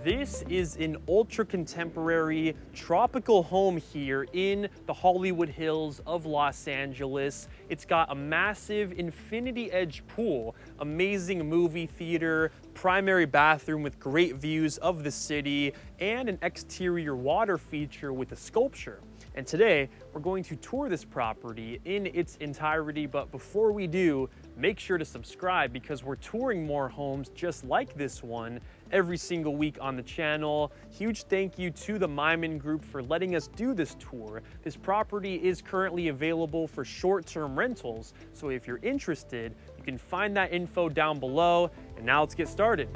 This is an ultra-contemporary tropical home here in the Hollywood Hills of Los Angeles. It's got a massive infinity edge pool, amazing movie theater, primary bathroom with great views of the city, and an exterior water feature with a sculpture. And today, we're going to tour this property in its entirety, but before we do, make sure to subscribe because we're touring more homes just like this one every single week on the channel. Huge thank you to the Maimon Group for letting us do this tour. This property is currently available for short-term rentals, so if you're interested, you can find that info down below. And now let's get started.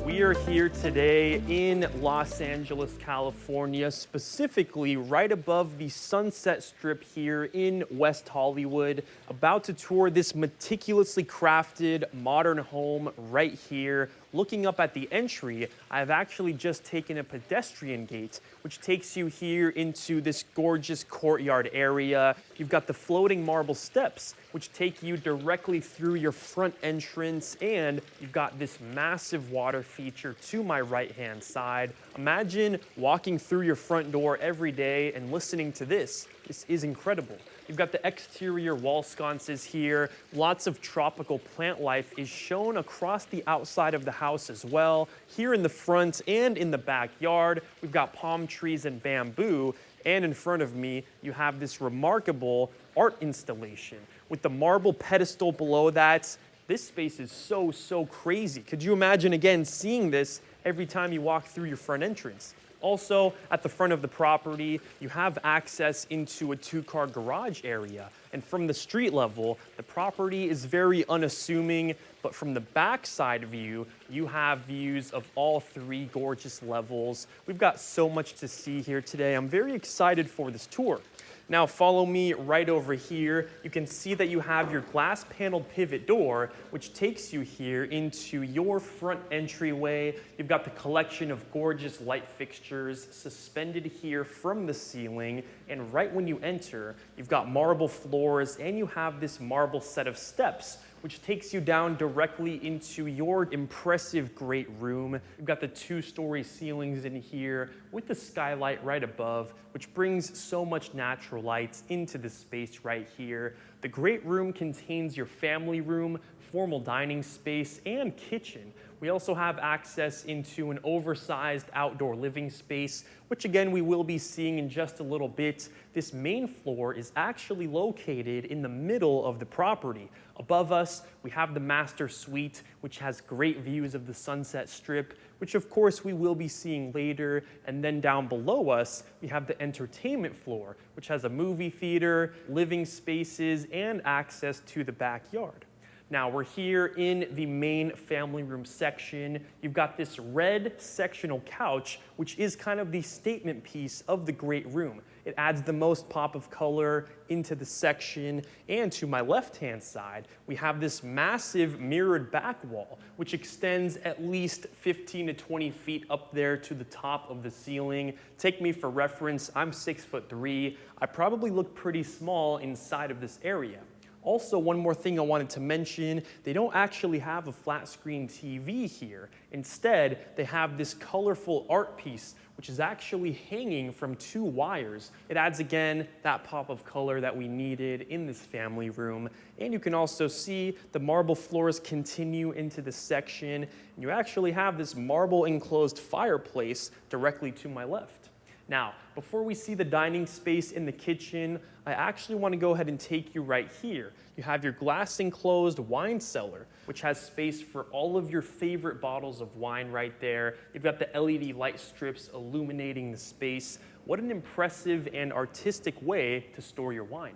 We are here today in Los Angeles, California, specifically right above the Sunset Strip here in West Hollywood, about to tour this meticulously crafted modern home right here. Looking up at the entry, I've actually just taken a pedestrian gate, which takes you here into this gorgeous courtyard area. You've got the floating marble steps, which take you directly through your front entrance, and you've got this massive water feature to my right-hand side. Imagine walking through your front door every day and listening to this. This is incredible. You've got the exterior wall sconces here. Lots of tropical plant life is shown across the outside of the house as well. Here in the front and in the backyard, we've got palm trees and bamboo. And in front of me, you have this remarkable art installation with the marble pedestal below that. This space is so crazy. Could you imagine, again, seeing this every time you walk through your front entrance? Also, at the front of the property, you have access into a two-car garage area. And from the street level, the property is very unassuming, but from the backside view, you have views of all three gorgeous levels. We've got so much to see here today. I'm very excited for this tour. Now follow me right over here. You can see that you have your glass paneled pivot door, which takes you here into your front entryway. You've got the collection of gorgeous light fixtures suspended here from the ceiling. And right when you enter, you've got marble floors and you have this marble set of steps, which takes you down directly into your impressive great room. You've got the two-story ceilings in here with the skylight right above, which brings so much natural light into the space right here. The great room contains your family room, formal dining space, and kitchen. We also have access into an oversized outdoor living space, which again we will be seeing in just a little bit. This main floor is actually located in the middle of the property. Above us, we have the master suite, which has great views of the Sunset Strip, which of course we will be seeing later. And then down below us, we have the entertainment floor, which has a movie theater, living spaces, and access to the backyard. Now we're here in the main family room section. You've got this red sectional couch, which is kind of the statement piece of the great room. It adds the most pop of color into the section. And to my left-hand side, we have this massive mirrored back wall, which extends at least 15 to 20 feet up there to the top of the ceiling. Take me for reference, I'm 6'3". I probably look pretty small inside of this area. Also, one more thing I wanted to mention, they don't actually have a flat screen TV here. Instead, they have this colorful art piece which is actually hanging from 2 wires. It adds, again, that pop of color that we needed in this family room. And you can also see the marble floors continue into the section. And you actually have this marble enclosed fireplace directly to my left. Now, before we see the dining space in the kitchen, I actually want to go ahead and take you right here. You have your glass enclosed wine cellar, which has space for all of your favorite bottles of wine right there. You've got the LED light strips illuminating the space. What an impressive and artistic way to store your wine.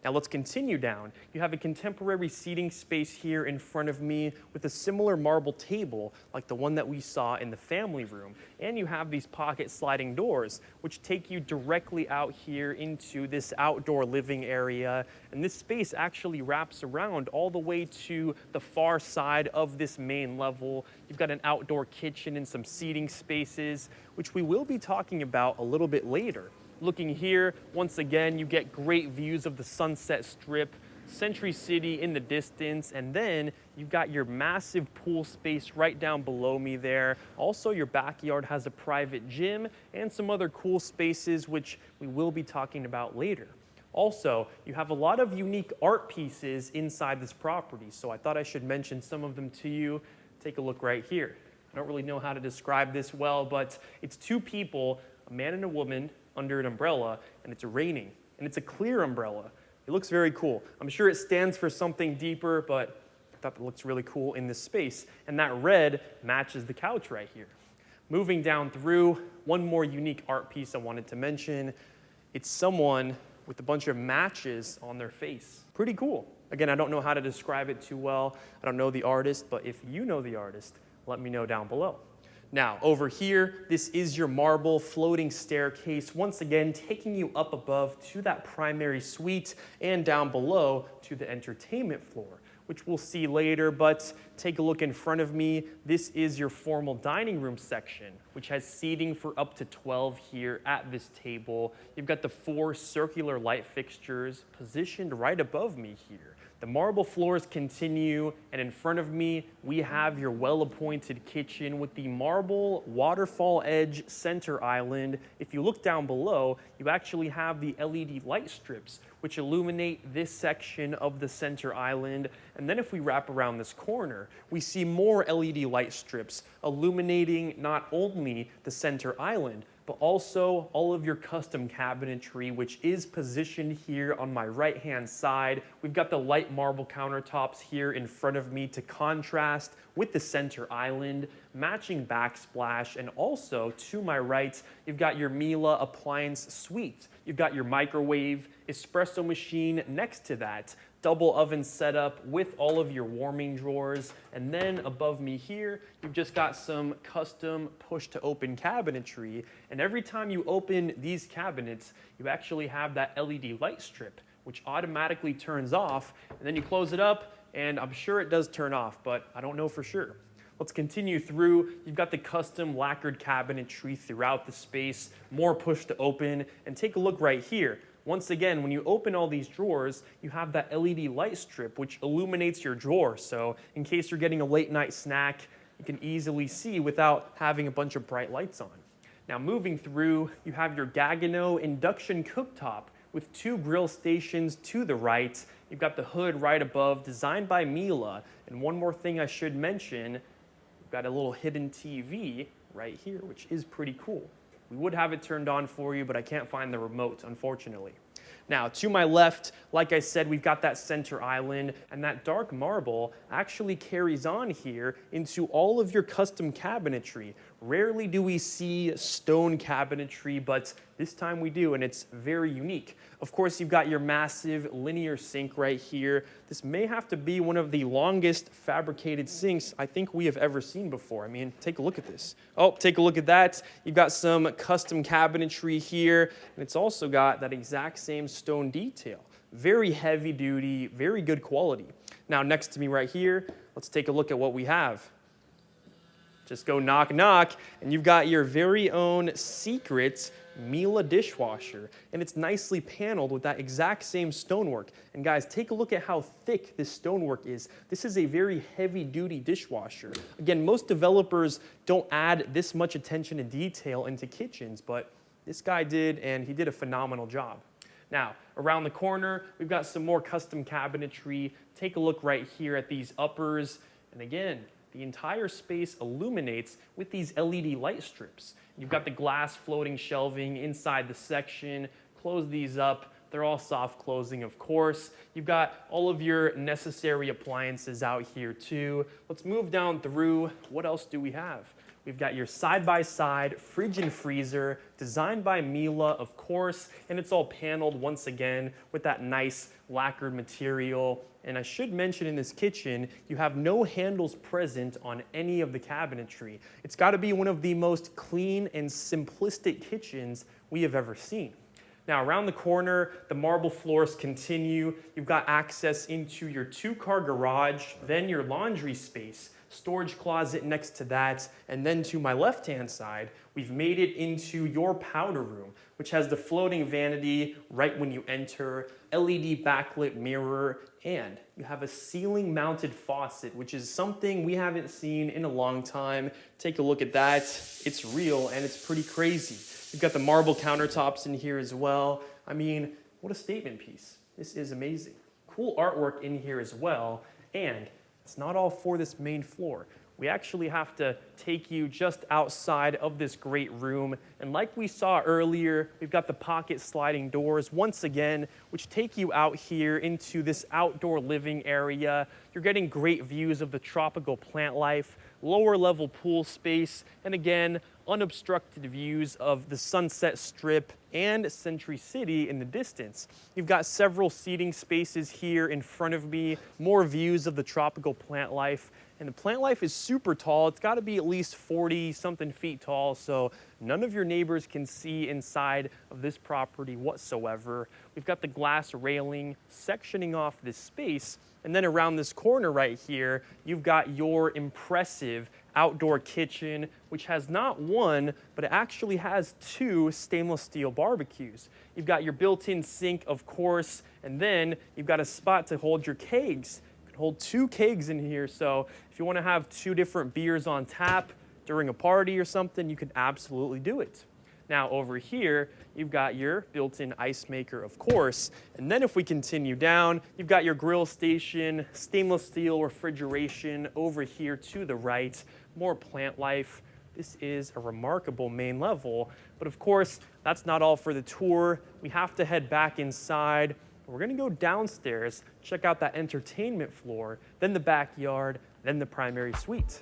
Now let's continue down. You have a contemporary seating space here in front of me with a similar marble table like the one that we saw in the family room. And you have these pocket sliding doors which take you directly out here into this outdoor living area. And this space actually wraps around all the way to the far side of this main level. You've got an outdoor kitchen and some seating spaces, which we will be talking about a little bit later. Looking here, once again, you get great views of the Sunset Strip, Century City in the distance, and then you've got your massive pool space right down below me there. Also, your backyard has a private gym and some other cool spaces, which we will be talking about later. Also, you have a lot of unique art pieces inside this property, so I thought I should mention some of them to you. Take a look right here. I don't really know how to describe this well, but it's 2 people, a man and a woman, under an umbrella, and it's raining, and it's a clear umbrella. It looks very cool. I'm sure it stands for something deeper, but I thought that looks really cool in this space, and that red matches the couch right here. Moving down through, one more unique art piece I wanted to mention. It's someone with a bunch of matches on their face. Pretty cool. Again, I don't know how to describe it too well. I don't know the artist, but if you know the artist, let me know down below. Now, over here, this is your marble floating staircase, once again taking you up above to that primary suite and down below to the entertainment floor, which we'll see later, but take a look in front of me. This is your formal dining room section, which has seating for up to 12 here at this table. You've got the 4 circular light fixtures positioned right above me here. The marble floors continue, and in front of me, we have your well-appointed kitchen with the marble waterfall edge center island. If you look down below, you actually have the LED light strips, which illuminate this section of the center island. And then if we wrap around this corner, we see more LED light strips illuminating not only the center island, but also all of your custom cabinetry, which is positioned here on my right-hand side. We've got the light marble countertops here in front of me to contrast with the center island, matching backsplash, and also to my right, you've got your Miele appliance suite. You've got your microwave, espresso machine next to that, double oven setup with all of your warming drawers. And then above me here, you've just got some custom push to open cabinetry. And every time you open these cabinets, you actually have that LED light strip, which automatically turns off. And then you close it up, and I'm sure it does turn off, but I don't know for sure. Let's continue through. You've got the custom lacquered cabinetry throughout the space, more push to open, and take a look right here. Once again, when you open all these drawers, you have that LED light strip which illuminates your drawer. So in case you're getting a late night snack, you can easily see without having a bunch of bright lights on. Now moving through, you have your Gaggenau induction cooktop with 2 grill stations to the right. You've got the hood right above, designed by Miele. And one more thing I should mention, you've got a little hidden TV right here, which is pretty cool. We would have it turned on for you, but I can't find the remote, unfortunately. Now, to my left, like I said, we've got that center island, and that dark marble actually carries on here into all of your custom cabinetry. Rarely do we see stone cabinetry, but this time we do, and it's very unique. Of course, you've got your massive linear sink right here. This may have to be one of the longest fabricated sinks I think we have ever seen before. I mean, take a look at this. Oh, take a look at that. You've got some custom cabinetry here, and it's also got that exact same stone detail. Very heavy duty, very good quality. Now, next to me right here, let's take a look at what we have. Just go knock, knock, and you've got your very own secret Miele dishwasher, and it's nicely paneled with that exact same stonework. And guys, take a look at how thick this stonework is. This is a very heavy-duty dishwasher. Again, most developers don't add this much attention to detail into kitchens, but this guy did, and he did a phenomenal job. Now, around the corner, we've got some more custom cabinetry. Take a look right here at these uppers, and again, the entire space illuminates with these LED light strips. You've got the glass floating shelving inside the section. Close these up. They're all soft closing, of course. You've got all of your necessary appliances out here too. Let's move down through. What else do we have? We've got your side-by-side fridge and freezer, designed by Miele, of course, and it's all paneled once again with that nice lacquered material. And I should mention in this kitchen, you have no handles present on any of the cabinetry. It's got to be one of the most clean and simplistic kitchens we have ever seen. Now, around the corner, the marble floors continue. You've got access into your 2-car garage, then your laundry space, storage closet next to that, and then to my left-hand side, we've made it into your powder room, which has the floating vanity right when you enter, LED backlit mirror, and you have a ceiling-mounted faucet, which is something we haven't seen in a long time. Take a look at that. It's real, and it's pretty crazy. You've got the marble countertops in here as well. I mean, what a statement piece. This is amazing. Cool artwork in here as well, and it's not all for this main floor. We actually have to take you just outside of this great room. And like we saw earlier, we've got the pocket sliding doors once again, which take you out here into this outdoor living area. You're getting great views of the tropical plant life, lower level pool space, and again, unobstructed views of the Sunset Strip and Century City in the distance. You've got several seating spaces here in front of me, more views of the tropical plant life. And the plant life is super tall. It's got to be at least 40-something feet tall, so none of your neighbors can see inside of this property whatsoever. We've got the glass railing sectioning off this space, and then around this corner right here, you've got your impressive outdoor kitchen, which has not one, but it actually has 2 stainless steel barbecues. You've got your built-in sink, of course, and then you've got a spot to hold your kegs. You can hold 2 kegs in here, so if you want to have 2 different beers on tap during a party or something, you can absolutely do it. Now over here, you've got your built-in ice maker, of course, and then if we continue down, you've got your grill station, stainless steel refrigeration over here to the right, more plant life. This is a remarkable main level, but of course, that's not all for the tour. We have to head back inside. We're gonna go downstairs, check out that entertainment floor, then the backyard, then the primary suite.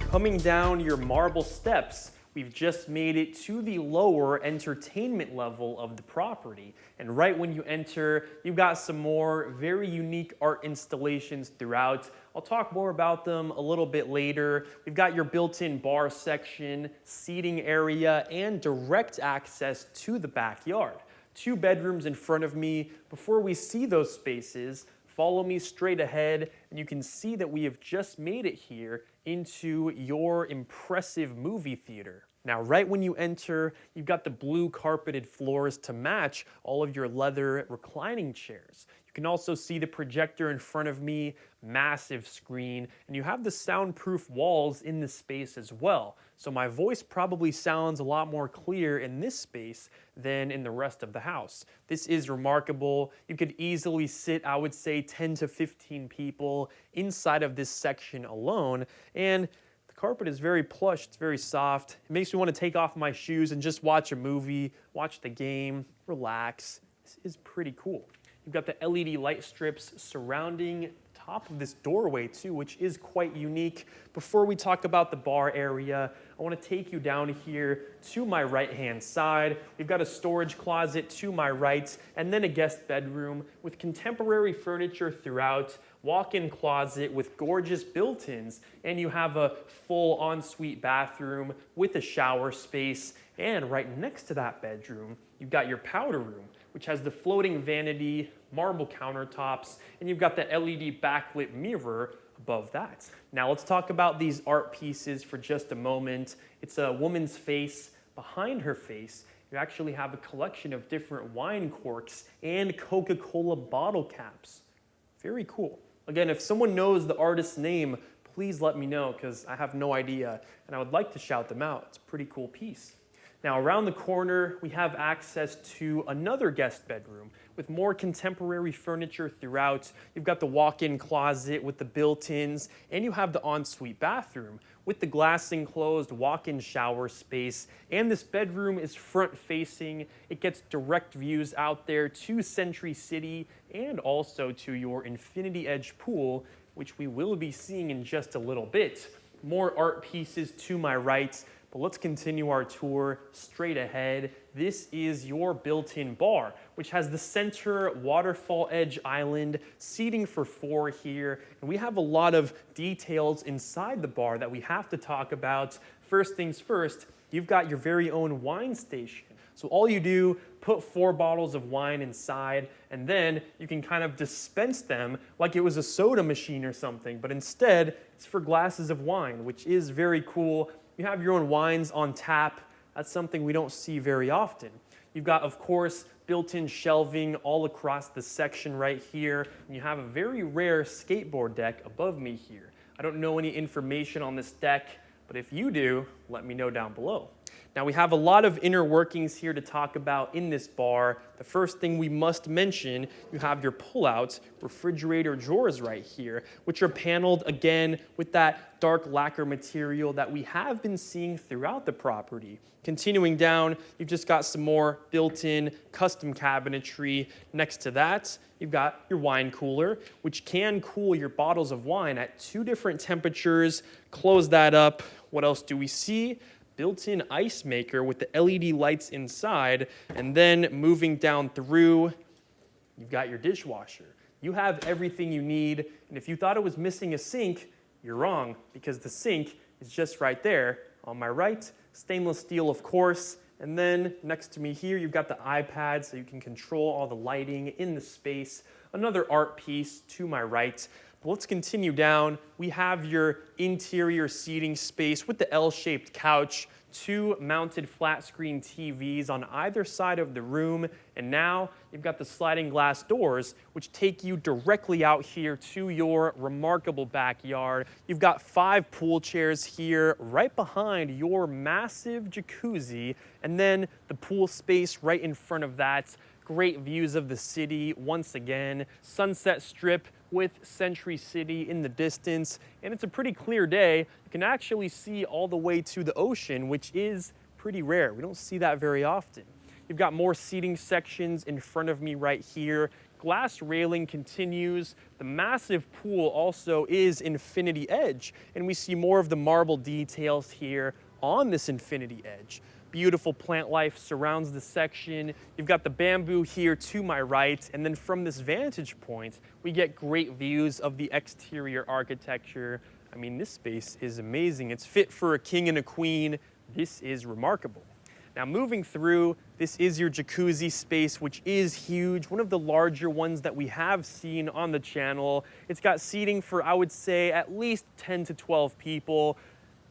Coming down your marble steps, we've just made it to the lower entertainment level of the property. And right when you enter, you've got some more very unique art installations throughout. I'll talk more about them a little bit later. We've got your built-in bar section, seating area, and direct access to the backyard. 2 bedrooms in front of me. Before we see those spaces, follow me straight ahead, and you can see that we have just made it here into your impressive movie theater. Now, right when you enter, you've got the blue carpeted floors to match all of your leather reclining chairs. You can also see the projector in front of me, massive screen, and you have the soundproof walls in the space as well. So my voice probably sounds a lot more clear in this space than in the rest of the house. This is remarkable. You could easily sit, I would say, 10 to 15 people inside of this section alone, and the carpet is very plush, it's very soft. It makes me want to take off my shoes and just watch a movie, watch the game, relax. This is pretty cool. You've got the LED light strips surrounding top of this doorway too, which is quite unique. Before we talk about the bar area, I want to take you down here to my right-hand side. We've got a storage closet to my right, and then a guest bedroom with contemporary furniture throughout, walk-in closet with gorgeous built-ins, and you have a full ensuite bathroom with a shower space. And right next to that bedroom, you've got your powder room, which has the floating vanity, marble countertops, and you've got the LED backlit mirror above that. Now let's talk about these art pieces for just a moment. It's a woman's face. Behind her face, you actually have a collection of different wine corks and Coca-Cola bottle caps. Very cool. Again, if someone knows the artist's name, please let me know because I have no idea and I would like to shout them out. It's a pretty cool piece. Now around the corner, we have access to another guest bedroom with more contemporary furniture throughout. You've got the walk-in closet with the built-ins, and you have the ensuite bathroom with the glass enclosed walk-in shower space. And this bedroom is front-facing. It gets direct views out there to Century City and also to your Infinity Edge pool, which we will be seeing in just a little bit. More art pieces to my right. But let's continue our tour straight ahead. This is your built-in bar, which has the center waterfall edge island, seating for 4 here. And we have a lot of details inside the bar that we have to talk about. First things first, you've got your very own wine station. So all you do, put 4 bottles of wine inside, and then you can kind of dispense them like it was a soda machine or something. But instead, it's for glasses of wine, which is very cool. You have your own wines on tap. That's something we don't see very often. You've got, of course, built-in shelving all across the section right here. And you have a very rare skateboard deck above me here. I don't know any information on this deck, but if you do, let me know down below. Now we have a lot of inner workings here to talk about in this bar. The first thing we must mention, you have your pull-out refrigerator drawers right here, which are paneled again with that dark lacquer material that we have been seeing throughout the property. Continuing down, you've just got some more built-in custom cabinetry. Next to that, you've got your wine cooler, which can cool your bottles of wine at 2 different temperatures. Close that up. What else do we see? Built-in ice maker with the LED lights inside, and then moving down through, you've got your dishwasher. You have everything you need, and if you thought it was missing a sink, you're wrong, because the sink is just right there on my right. Stainless steel, of course, and then next to me here, you've got the iPad so you can control all the lighting in the space. Another art piece to my right. But let's continue down. We have your interior seating space with the L-shaped couch, 2 mounted flat screen TVs on either side of the room, and now you've got the sliding glass doors, which take you directly out here to your remarkable backyard. You've got 5 pool chairs here right behind your massive jacuzzi, and then the pool space right in front of that. Great views of the city once again. Sunset Strip with Century City in the distance, and it's a pretty clear day. You can actually see all the way to the ocean, which is pretty rare. We don't see that very often. You've got more seating sections in front of me right here. Glass railing continues. The massive pool also is Infinity Edge, and we see more of the marble details here on this Infinity Edge. Beautiful plant life surrounds the section. You've got the bamboo here to my right, and then from this vantage point, we get great views of the exterior architecture. I mean, this space is amazing. It's fit for a king and a queen. This is remarkable. Now moving through, this is your jacuzzi space, which is huge, one of the larger ones that we have seen on the channel. It's got seating for, I would say, at least 10 to 12 people.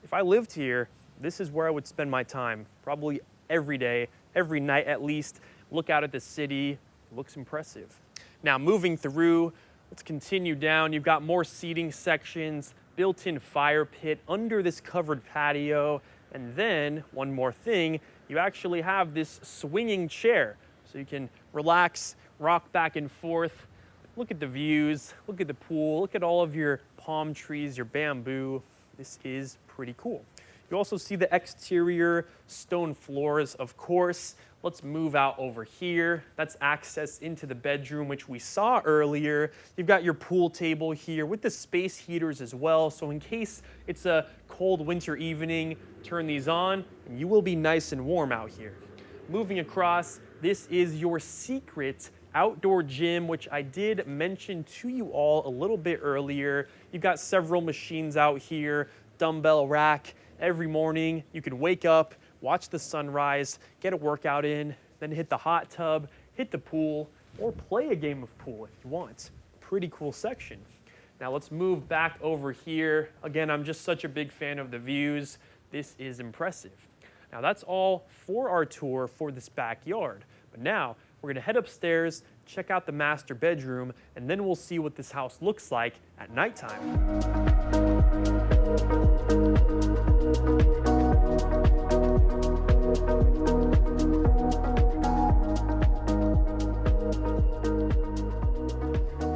If I lived here, this is where I would spend my time, probably every day, every night at least. Look out at the city, it looks impressive. Now moving through, let's continue down. You've got more seating sections, built-in fire pit under this covered patio, and then one more thing, you actually have this swinging chair, so you can relax, rock back and forth. Look at the views, look at the pool, look at all of your palm trees, your bamboo. This is pretty cool. You also see the exterior stone floors, of course. Let's move out over here. That's access into the bedroom, which we saw earlier. You've got your pool table here with the space heaters as well. So in case it's a cold winter evening, turn these on and you will be nice and warm out here. Moving across, this is your secret outdoor gym, which I did mention to you all a little bit earlier. You've got several machines out here, dumbbell rack. Every morning you can wake up, watch the sunrise, get a workout in, then hit the hot tub, hit the pool, or play a game of pool if you want. Pretty cool section. Now let's move back over here. Again, I'm just such a big fan of the views. This is impressive. Now that's all for our tour for this backyard. But now we're gonna head upstairs, check out the master bedroom, and then we'll see what this house looks like at nighttime.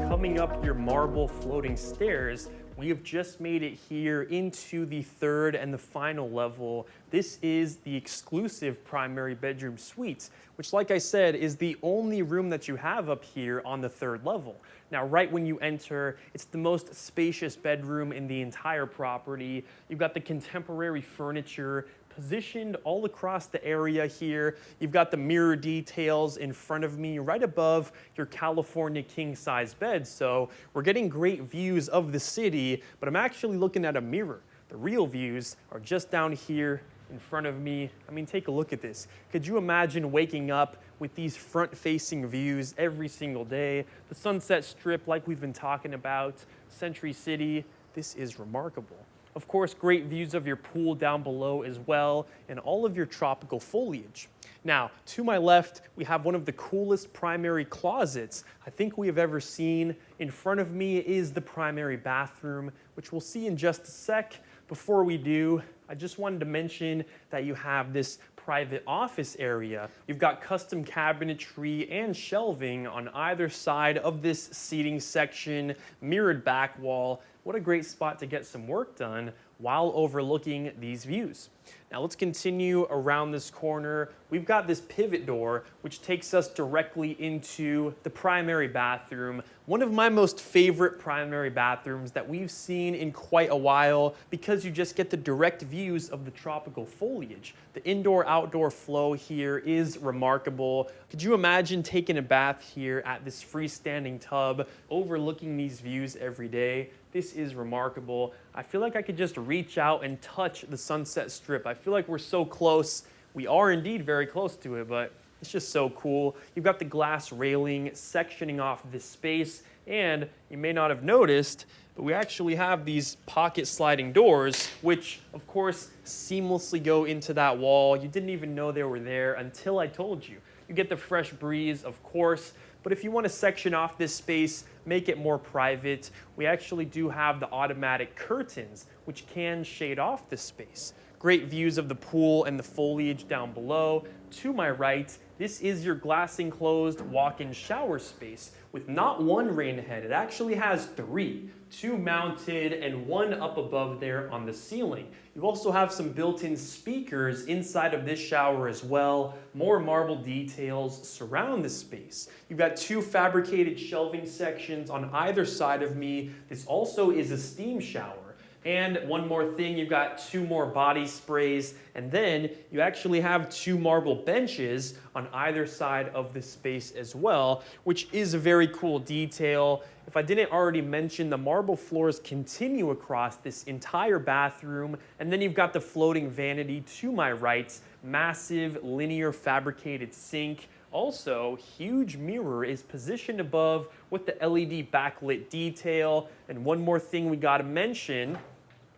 Coming up your marble floating stairs, we have just made it here into the third and the final level. This is the exclusive primary bedroom suite, which, like I said, is the only room that you have up here on the third level. Now, right when you enter, it's the most spacious bedroom in the entire property. You've got the contemporary furniture positioned all across the area here. You've got the mirror details in front of me right above your California king-size bed. So we're getting great views of the city, but I'm actually looking at a mirror. The real views are just down here in front of me. I mean, take a look at this. Could you imagine waking up with these front-facing views every single day? The Sunset Strip, like we've been talking about, Century City, this is remarkable. Of course, great views of your pool down below as well, and all of your tropical foliage. Now, to my left, we have one of the coolest primary closets I think we have ever seen. In front of me is the primary bathroom, which we'll see in just a sec. Before we do, I just wanted to mention that you have this private office area. You've got custom cabinetry and shelving on either side of this seating section, mirrored back wall. What a great spot to get some work done while overlooking these views. Now let's continue around this corner. We've got this pivot door, which takes us directly into the primary bathroom. One of my most favorite primary bathrooms that we've seen in quite a while, because you just get the direct views of the tropical foliage. The indoor-outdoor flow here is remarkable. Could you imagine taking a bath here at this freestanding tub, overlooking these views every day? This is remarkable. I feel like I could just reach out and touch the Sunset Strip. I feel like we're so close. We are indeed very close to it, but it's just so cool. You've got the glass railing sectioning off this space, and you may not have noticed, but we actually have these pocket sliding doors, which of course seamlessly go into that wall. You didn't even know they were there until I told you. You get the fresh breeze, of course, but if you want to section off this space, make it more private, we actually do have the automatic curtains, which can shade off this space. Great views of the pool and the foliage down below. To my right, this is your glass enclosed walk-in shower space with not one rain head. It actually has three, two mounted and one up above there on the ceiling. You also have some built-in speakers inside of this shower as well. More marble details surround the space. You've got two fabricated shelving sections on either side of me. This also is a steam shower. And one more thing, you've got two more body sprays, and then you actually have two marble benches on either side of the space as well, which is a very cool detail. If I didn't already mention, the marble floors continue across this entire bathroom, and then you've got the floating vanity to my right, massive linear fabricated sink. Also, huge mirror is positioned above with the LED backlit detail. And one more thing we gotta mention,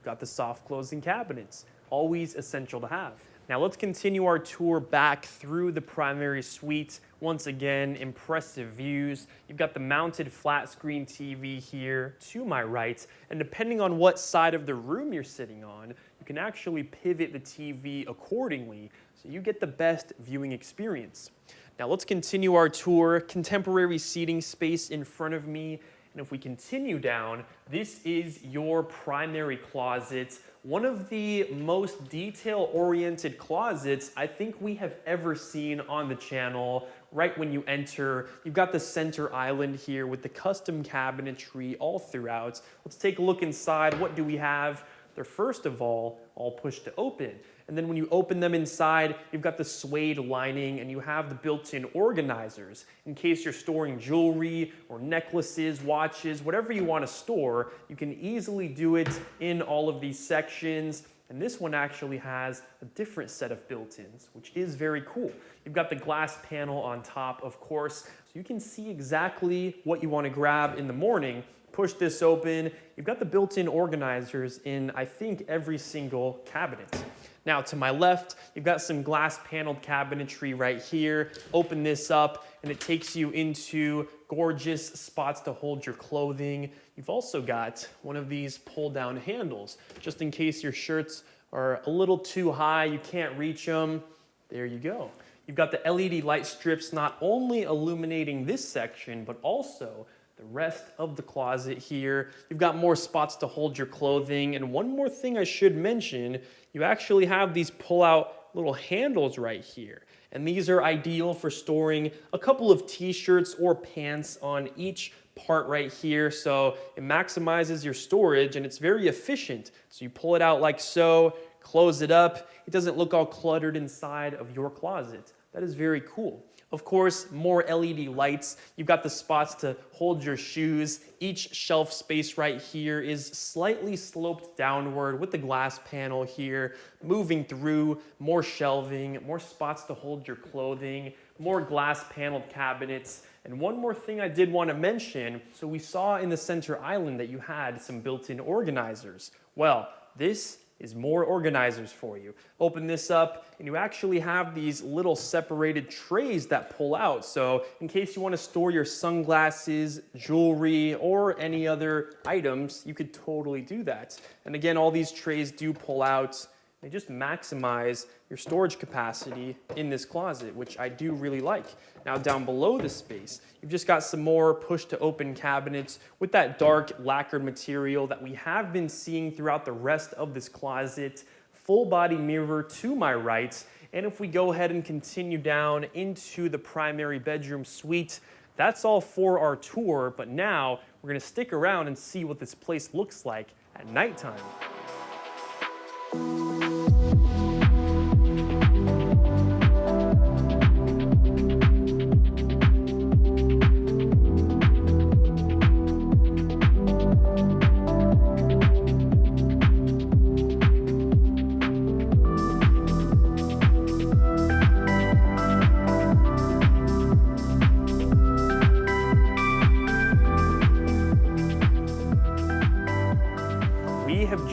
got the soft closing cabinets, always essential to have. Now let's continue our tour back through the primary suite. Once again, impressive views. You've got the mounted flat screen TV here to my right, and depending on what side of the room you're sitting on, you can actually pivot the TV accordingly, so you get the best viewing experience. Now let's continue our tour. Contemporary seating space in front of me. And if we continue down, this is your primary closet. One of the most detail-oriented closets I think we have ever seen on the channel. Right when you enter, you've got the center island here with the custom cabinetry all throughout. Let's take a look inside. What do we have? They're first of all push to open. And then when you open them inside, you've got the suede lining and you have the built-in organizers. In case you're storing jewelry or necklaces, watches, whatever you want to store, you can easily do it in all of these sections. And this one actually has a different set of built-ins, which is very cool. You've got the glass panel on top, of course, so you can see exactly what you want to grab in the morning. Push this open. You've got the built-in organizers in, I think, every single cabinet. Now, to my left, you've got some glass paneled cabinetry right here. Open this up, and it takes you into gorgeous spots to hold your clothing. You've also got one of these pull-down handles, just in case your shirts are a little too high, you can't reach them. There you go. You've got the LED light strips not only illuminating this section, but also the rest of the closet here. You've got more spots to hold your clothing. And one more thing I should mention, you actually have these pull-out little handles right here. And these are ideal for storing a couple of t-shirts or pants on each part right here. So it maximizes your storage and it's very efficient. So you pull it out like so, close it up. It doesn't look all cluttered inside of your closet. That is very cool. Of course, more LED lights. You've got the spots to hold your shoes. Each shelf space right here is slightly sloped downward with the glass panel here. Moving through, more shelving, more spots to hold your clothing, more glass paneled cabinets. And one more thing I did want to mention. So we saw in the center island that you had some built-in organizers. Well, this is more organizers for you. Open this up and you actually have these little separated trays that pull out. So in case you want to store your sunglasses, jewelry, or any other items, you could totally do that. And again, all these trays do pull out. They just maximize your storage capacity in this closet, which I do really like. Now down below the space, you've just got some more push to open cabinets with that dark lacquered material that we have been seeing throughout the rest of this closet. Full body mirror to my right. And if we go ahead and continue down into the primary bedroom suite, that's all for our tour. But now we're gonna stick around and see what this place looks like at nighttime.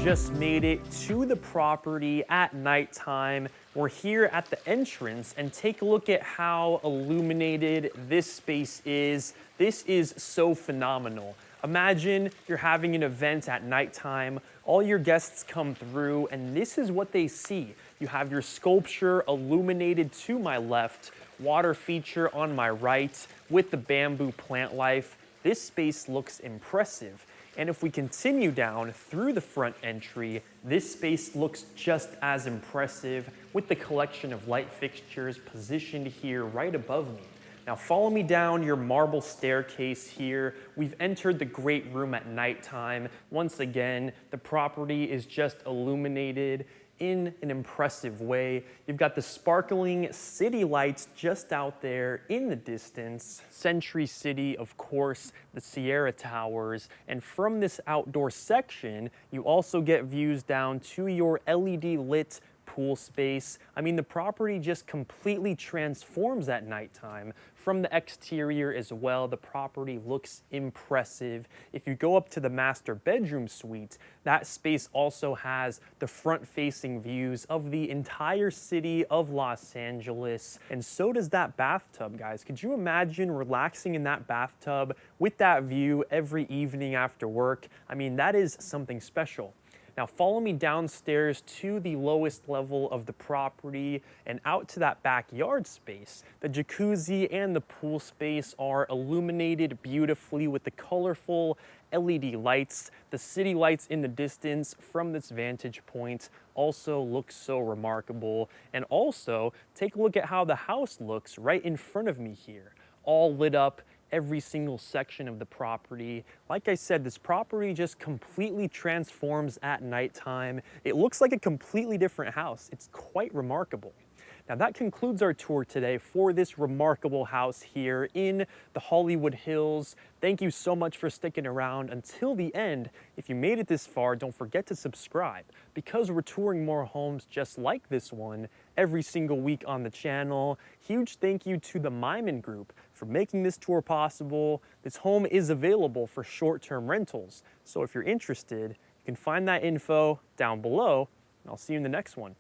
Just made it to the property at nighttime. We're here at the entrance and take a look at how illuminated this space is. This is so phenomenal. Imagine you're having an event at nighttime, all your guests come through and this is what they see. You have your sculpture illuminated to my left, water feature on my right with the bamboo plant life. This space looks impressive. And if we continue down through the front entry, this space looks just as impressive with the collection of light fixtures positioned here right above me. Now follow me down your marble staircase here. We've entered the great room at nighttime. Once again, the property is just illuminated in an impressive way. You've got the sparkling city lights just out there in the distance. Century City, of course, the Sierra Towers. And from this outdoor section, you also get views down to your LED lit pool space. I mean, the property just completely transforms at nighttime. From the exterior as well, the property looks impressive. If you go up to the master bedroom suite, that space also has the front-facing views of the entire city of Los Angeles. And so does that bathtub, guys. Could you imagine relaxing in that bathtub with that view every evening after work? I mean, that is something special. Now follow me downstairs to the lowest level of the property and out to that backyard space. The jacuzzi and the pool space are illuminated beautifully with the colorful LED lights. The city lights in the distance from this vantage point also look so remarkable. And also take a look at how the house looks right in front of me here, all lit up. Every single section of the property. Like I said, this property just completely transforms at nighttime. It looks like a completely different house. It's quite remarkable. Now that concludes our tour today for this remarkable house here in the Hollywood Hills. Thank you so much for sticking around until the end. If you made it this far, don't forget to subscribe because we're touring more homes just like this one every single week on the channel. Huge thank you to the Maimon Group for making this tour possible. This home is available for short-term rentals, so if you're interested, you can find that info down below, and I'll see you in the next one.